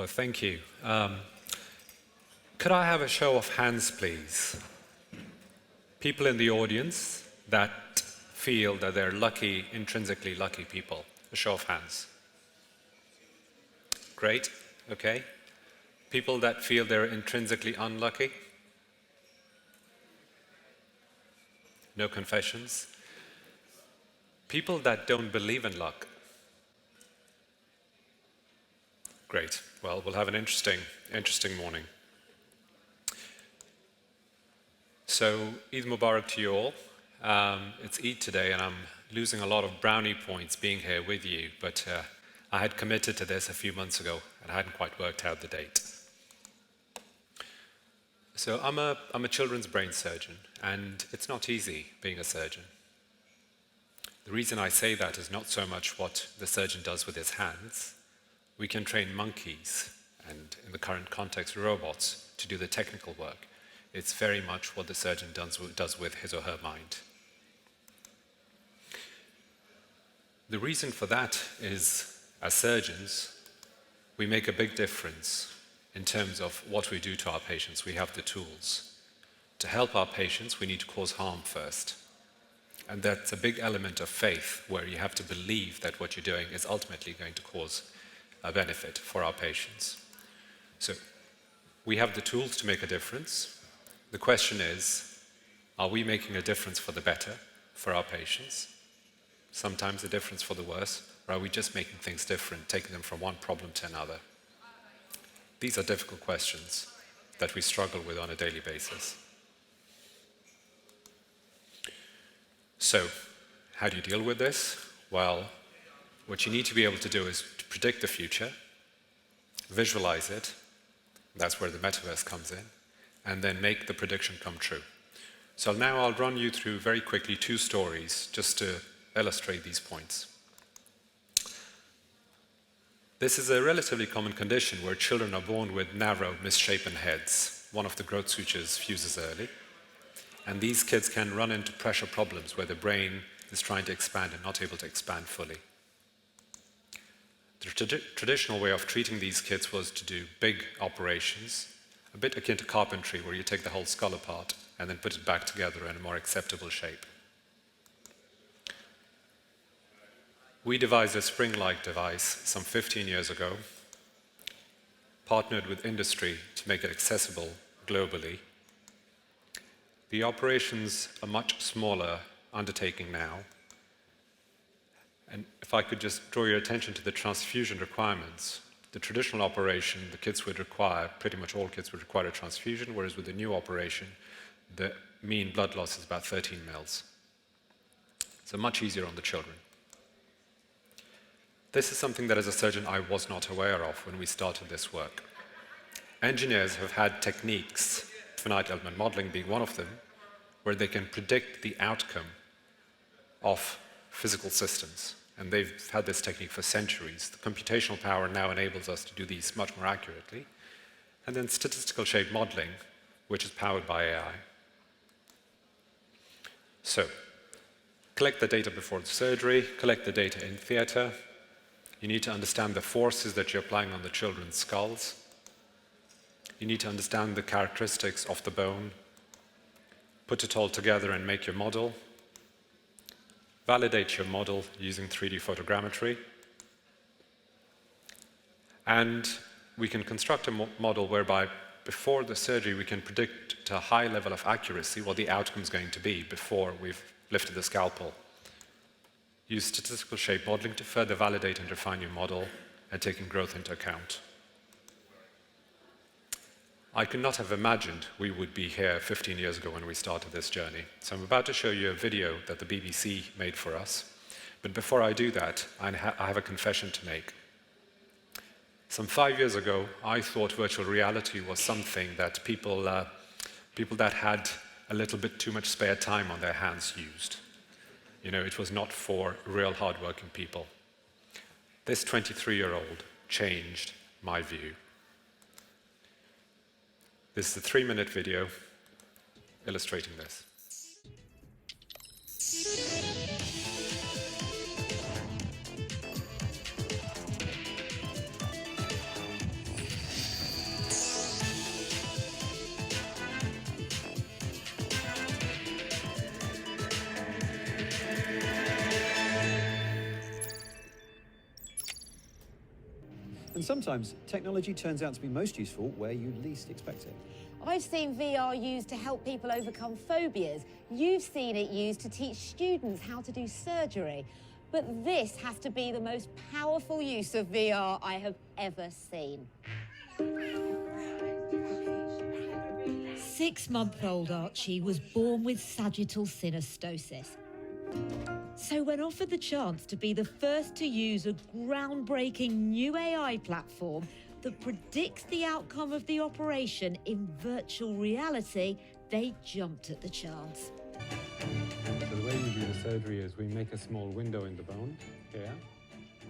Well, thank you. Could I have a show of hands, please? People in the audience that feel that they're lucky, intrinsically lucky people. A show of hands. Great, okay. People that feel they're intrinsically unlucky? No confessions. People that don't believe in luck? Great. Well, we'll have an interesting morning. So, Eid Mubarak to you all. It's Eid today, and I'm losing a lot of brownie points being here with you, but I had committed to this a few months ago, and I hadn't quite worked out the date. So, I'm a children's brain surgeon, and it's not easy being a surgeon. The reason I say that is not so much what the surgeon does with his hands. We can train monkeys, and in the current context, robots, to do the technical work. It's very much what the surgeon does with his or her mind. The reason for that is, as surgeons, we make a big difference in terms of what we do to our patients. We have the tools. To help our patients, we need to cause harm first. And that's a big element of faith, where you have to believe that what you're doing is ultimately going to cause a benefit for our patients. So, we have the tools to make a difference. The question is, are we making a difference for the better for our patients? Sometimes a difference for the worse, or are we just making things different, taking them from one problem to another? These are difficult questions that we struggle with on a daily basis. So, how do you deal with this? Well, what you need to be able to do is to predict the future, visualize it, that's where the metaverse comes in, and then make the prediction come true. So now I'll run you through very quickly 2 stories just to illustrate these points. This is a relatively common condition where children are born with narrow, misshapen heads. One of the growth sutures fuses early. And these kids can run into pressure problems where the brain is trying to expand and not able to expand fully. The traditional way of treating these kids was to do big operations, a bit akin to carpentry, where you take the whole skull apart and then put it back together in a more acceptable shape. We devised a spring-like device some 15 years ago, partnered with industry to make it accessible globally. The operations are much smaller undertaking now. And if I could just draw your attention to the transfusion requirements, the traditional operation, the kids would require, pretty much all kids would require a transfusion, whereas with the new operation, the mean blood loss is about 13 mils. So much easier on the children. This is something that as a surgeon I was not aware of when we started this work. Engineers have had techniques, finite element modeling being one of them, where they can predict the outcome of physical systems. And they've had this technique for centuries. The computational power now enables us to do these much more accurately. And then statistical shape modeling, which is powered by AI. So, collect the data before the surgery, collect the data in theater. You need to understand the forces that you're applying on the children's skulls. You need to understand the characteristics of the bone, put it all together and make your model. Validate your model using 3D photogrammetry. And we can construct a model whereby before the surgery we can predict to a high level of accuracy what the outcome is going to be before we've lifted the scalpel. Use statistical shape modeling to further validate and refine your model and taking growth into account. I could not have imagined we would be here 15 years ago when we started this journey. So I'm about to show you a video that the BBC made for us. But before I do that, I have a confession to make. Some 5 years ago, I thought virtual reality was something that people that had a little bit too much spare time on their hands used. You know, it was not for real hardworking people. This 23-year-old changed my view. This is a 3-minute video illustrating this. And sometimes technology turns out to be most useful where you least expect it. I've seen VR used to help people overcome phobias. You've seen it used to teach students how to do surgery. But this has to be the most powerful use of VR I have ever seen. 6-month-old Archie was born with sagittal synostosis. So when offered the chance to be the first to use a groundbreaking new AI platform that predicts the outcome of the operation in virtual reality, they jumped at the chance. So the way we do the surgery is we make a small window in the bone here.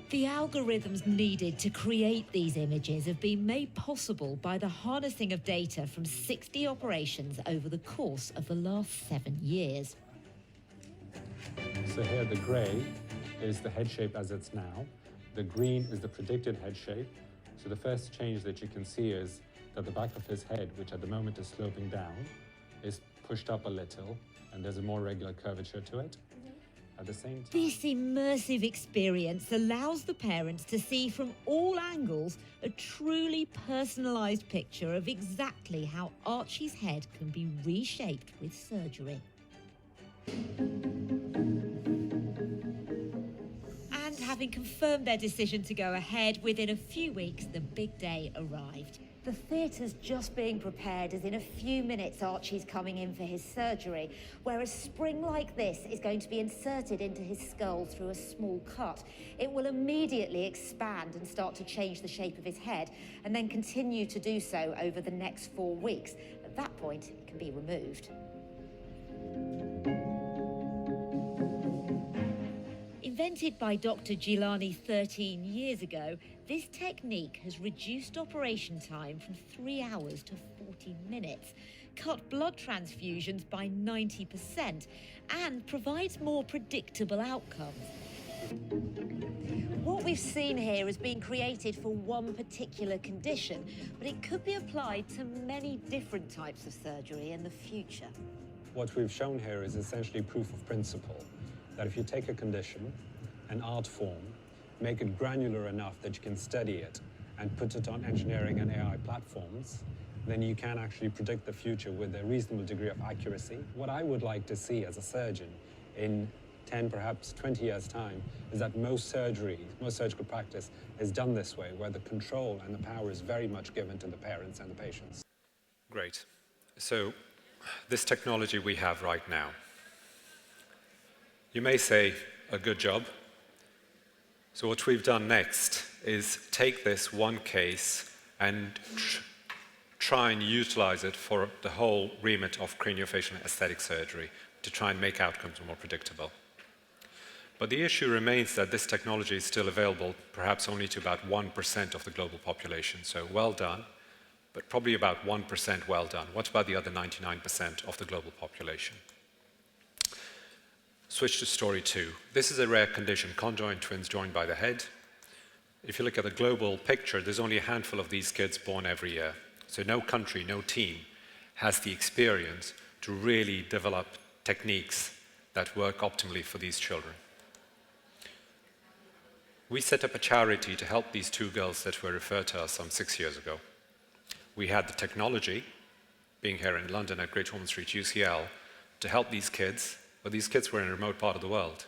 The algorithms needed to create these images have been made possible by the harnessing of data from 60 operations over the course of the last 7 years. So here the grey is the head shape as it's now. The green is the predicted head shape. So the first change that you can see is that the back of his head, which at the moment is sloping down, is pushed up a little, and there's a more regular curvature to it. At the same time, This immersive experience allows the parents to see from all angles a truly personalised picture of exactly how Archie's head can be reshaped with surgery. And having confirmed their decision to go ahead, within a few weeks, the big day arrived. The theatre's just being prepared, as in a few minutes Archie's coming in for his surgery, where a spring like this is going to be inserted into his skull through a small cut. It will immediately expand and start to change the shape of his head, and then continue to do so over the next 4 weeks. At that point, it can be removed. Invented by Dr. Gilani 13 years ago, this technique has reduced operation time from 3 hours to 40 minutes, cut blood transfusions by 90%, and provides more predictable outcomes. What we've seen here has been created for one particular condition, but it could be applied to many different types of surgery in the future. what we've shown here is essentially proof of principle, that if you take a condition, an art form, make it granular enough that you can study it and put it on engineering and AI platforms, then you can actually predict the future with a reasonable degree of accuracy. What I would like to see as a surgeon in 10, perhaps 20 years' time, is that most surgical practice is done this way, where the control and the power is very much given to the parents and the patients. Great. So this technology we have right now, you may say, a good job. So what we've done next is take this one case and try and utilize it for the whole remit of craniofacial aesthetic surgery to try and make outcomes more predictable. But the issue remains that this technology is still available perhaps only to about 1% of the global population. So well done, but probably about 1% well done. What about the other 99% of the global population? Switch to story 2. This is a rare condition, conjoined twins joined by the head. If you look at the global picture, there's only a handful of these kids born every year. So no country, no team has the experience to really develop techniques that work optimally for these children. We set up a charity to help these 2 girls that were referred to us some 6 years ago. We had the technology, being here in London at Great Ormond Street, UCL, to help these kids, but these kids were in a remote part of the world.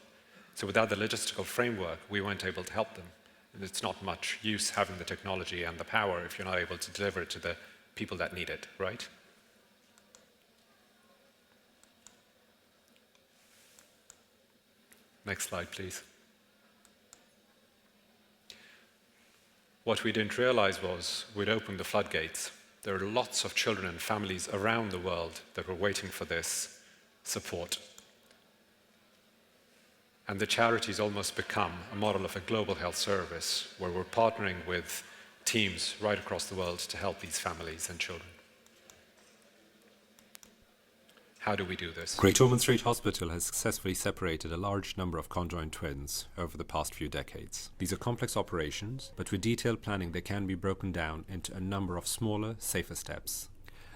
So without the logistical framework, we weren't able to help them. And it's not much use having the technology and the power if you're not able to deliver it to the people that need it, right? Next slide, please. What we didn't realize was we'd opened the floodgates. There are lots of children and families around the world that were waiting for this support. And the charity's almost become a model of a global health service where we're partnering with teams right across the world to help these families and children. How do we do this? Great Ormond Street Hospital has successfully separated a large number of conjoined twins over the past few decades. These are complex operations, but with detailed planning they can be broken down into a number of smaller, safer steps.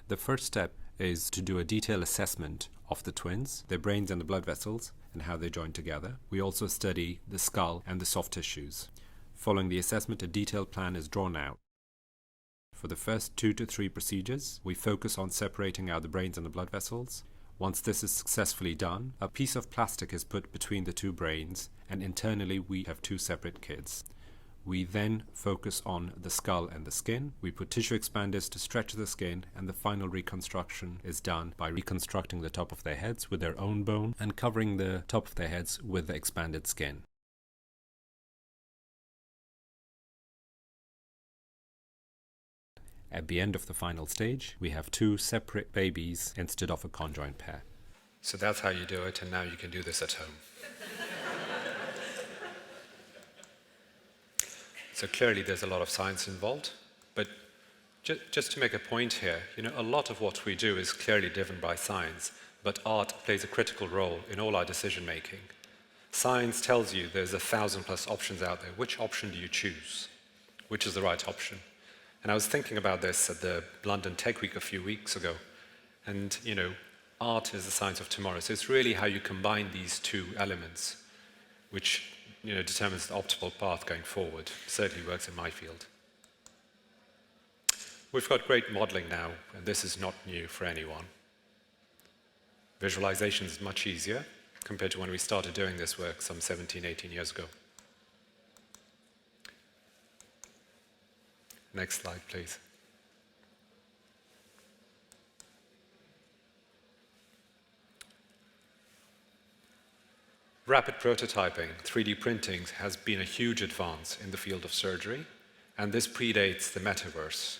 The first step is to do a detailed assessment of the twins, their brains and the blood vessels, and how they join together. We also study the skull and the soft tissues. Following the assessment, a detailed plan is drawn out. For the first 2 to 3 procedures, we focus on separating out the brains and the blood vessels. Once this is successfully done, a piece of plastic is put between the 2 brains, and internally we have 2 separate kids. We then focus on the skull and the skin. We put tissue expanders to stretch the skin, and the final reconstruction is done by reconstructing the top of their heads with their own bone and covering the top of their heads with the expanded skin. At the end of the final stage, we have 2 separate babies instead of a conjoined pair. So that's how you do it, and now you can do this at home. So clearly there's a lot of science involved, but just to make a point here, a lot of what we do is clearly driven by science, but art plays a critical role in all our decision making. Science tells you there's 1,000+ options out there. Which option do you choose? Which is the right option? And I was thinking about this at the London Tech Week a few weeks ago, and art is the science of tomorrow. So it's really how you combine these 2 elements, which determines the optimal path going forward. Certainly works in my field. We've got great modeling now, and this is not new for anyone. Visualization is much easier compared to when we started doing this work some 17, 18 years ago. Next slide, please. Rapid prototyping, 3D printing, has been a huge advance in the field of surgery, and this predates the metaverse.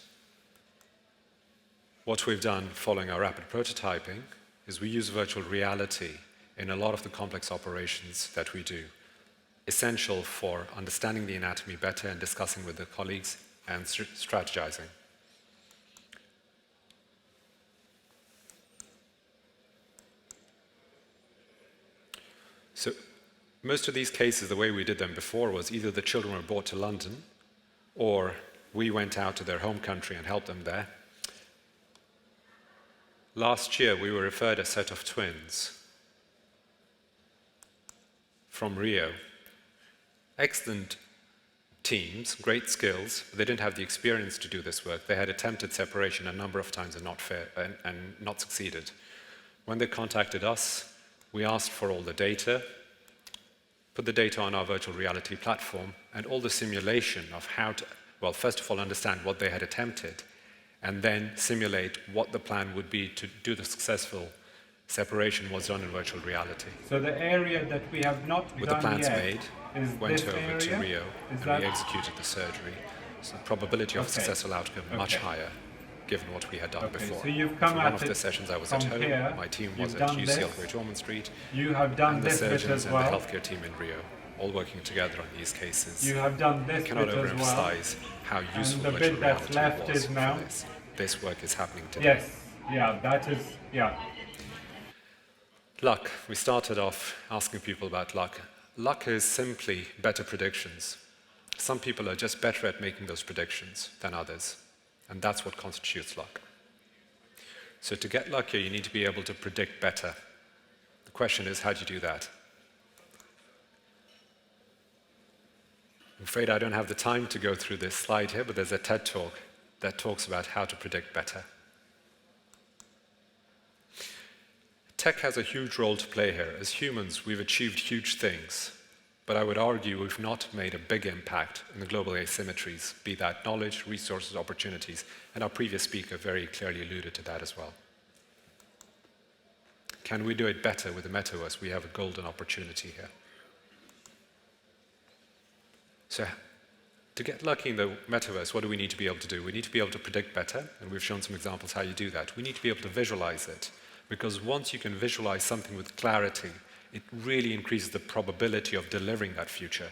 What we've done following our rapid prototyping is we use virtual reality in a lot of the complex operations that we do, essential for understanding the anatomy better and discussing with the colleagues and strategizing. So most of these cases, the way we did them before was either the children were brought to London, or we went out to their home country and helped them there. Last year, we were referred a set of twins from Rio. Excellent teams, great skills, but they didn't have the experience to do this work. They had attempted separation a number of times and not succeeded. When they contacted us, we asked for all the data, put the data on our virtual reality platform, and all the simulation of how to, well, first of all, understand what they had attempted, and then simulate what the plan would be to do the successful separation was done in virtual reality. So the area that we have not With the done plans yet made, is went this over area? to Rio, Is and that- we executed the surgery. So the probability of Okay. successful outcome much Okay. higher, given what we had done Okay, before. so you've come For at one of it the sessions I was from at home, here, my team you've was at done UCL this, Great Ormond Street, You have done and the this bit surgeons as and well. the healthcare team in Rio, all working together on these cases. You have done this I cannot bit as well. overemphasize how useful the virtual bit that's reality left was is for now- this. This work is happening today. Yes, yeah, that is, yeah. Luck. We started off asking people about luck. Luck is simply better predictions. Some people are just better at making those predictions than others, and that's what constitutes luck. So to get luckier, you need to be able to predict better. The question is, how do you do that? I'm afraid I don't have the time to go through this slide here, but there's a TED Talk that talks about how to predict better. Tech has a huge role to play here. As humans, we've achieved huge things, but I would argue we've not made a big impact in the global asymmetries, be that knowledge, resources, opportunities, and our previous speaker very clearly alluded to that as well. Can we do it better with the metaverse? We have a golden opportunity here. So, to get lucky in the metaverse, what do we need to be able to do? We need to be able to predict better, and we've shown some examples how you do that. We need to be able to visualize it, because once you can visualize something with clarity, it really increases the probability of delivering that future.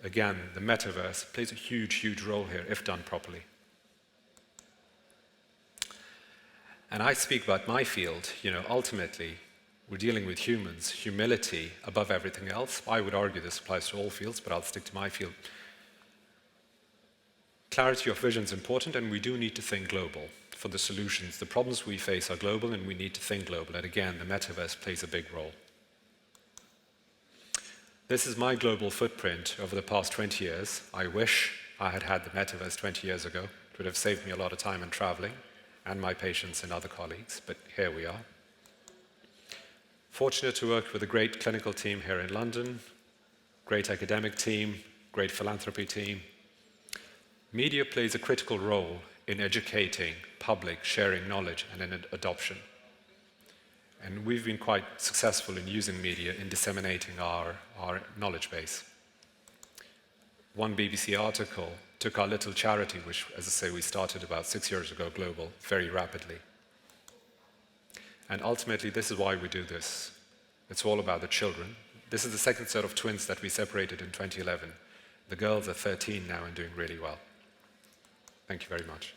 Again, the metaverse plays a huge, huge role here if done properly. And I speak about my field, ultimately, we're dealing with humans, humility above everything else. I would argue this applies to all fields, but I'll stick to my field. Clarity of vision is important, and we do need to think global for the solutions. The problems we face are global, and we need to think global. And again, the metaverse plays a big role. This is my global footprint over the past 20 years. I wish I had had the metaverse 20 years ago. It would have saved me a lot of time and traveling, and my patients and other colleagues, but here we are. Fortunate to work with a great clinical team here in London, great academic team, great philanthropy team. Media plays a critical role in educating public, sharing knowledge, and in adoption. And we've been quite successful in using media in disseminating our knowledge base. One BBC article took our little charity, which, as I say, we started about 6 years ago, global, very rapidly. And ultimately, this is why we do this. It's all about the children. This is the second set of twins that we separated in 2011. The girls are 13 now and doing really well. Thank you very much.